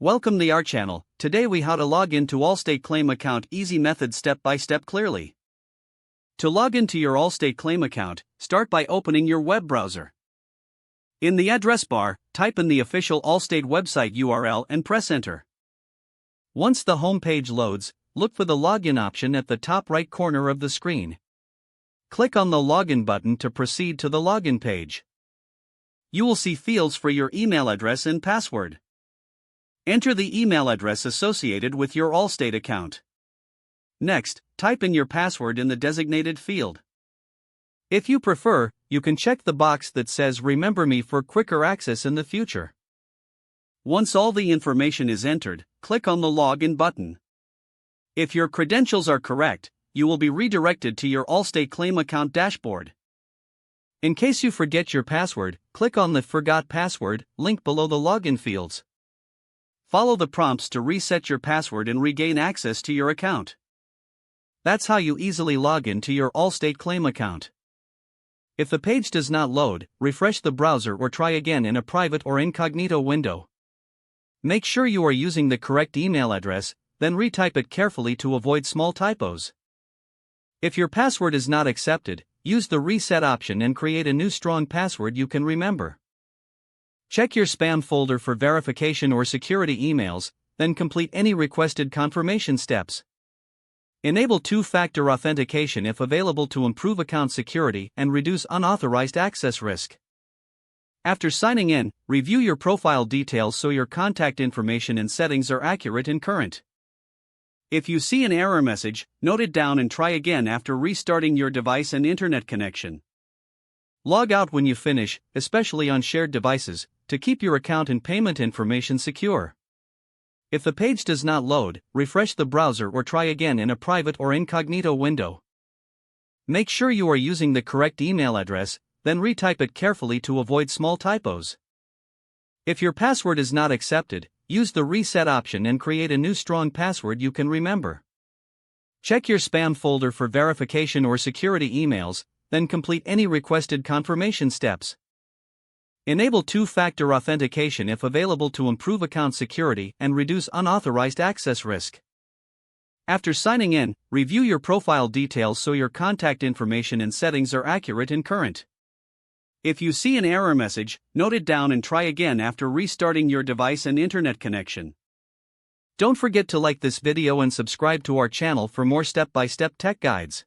Welcome to our channel. Today we how to log into Allstate claim account, easy method, step by step, clearly. To log into your Allstate claim account, start by opening your web browser. In the address bar, type in the official Allstate website URL and press enter. Once the home page loads, look for the login option at the top right corner of the screen. Click on the login button to proceed to the login page. You will see fields for your email address and password. Enter the email address associated with your Allstate account. Next, type in your password in the designated field. If you prefer, you can check the box that says "Remember me" for quicker access in the future. Once all the information is entered, click on the Login button. If your credentials are correct, you will be redirected to your Allstate claim account dashboard. In case you forget your password, click on the Forgot Password link below the login fields. Follow the prompts to reset your password and regain access to your account. That's how you easily log into your Allstate claim account. If the page does not load, refresh the browser or try again in a private or incognito window. Make sure you are using the correct email address, then retype it carefully to avoid small typos. If your password is not accepted, use the reset option and create a new strong password you can remember. Check your spam folder for verification or security emails, then complete any requested confirmation steps. Enable two-factor authentication if available to improve account security and reduce unauthorized access risk. After signing in, review your profile details so your contact information and settings are accurate and current. If you see an error message, note it down and try again after restarting your device and internet connection. Log out when you finish, especially on shared devices, to keep your account and payment information secure. If the page does not load, refresh the browser or try again in a private or incognito window. Make sure you are using the correct email address, then retype it carefully to avoid small typos. If your password is not accepted, use the reset option and create a new strong password you can remember. Check your spam folder for verification or security emails, then complete any requested confirmation steps. Enable two-factor authentication if available to improve account security and reduce unauthorized access risk. After signing in, review your profile details so your contact information and settings are accurate and current. If you see an error message, note it down and try again after restarting your device and internet connection. Don't forget to like this video and subscribe to our channel for more step-by-step tech guides.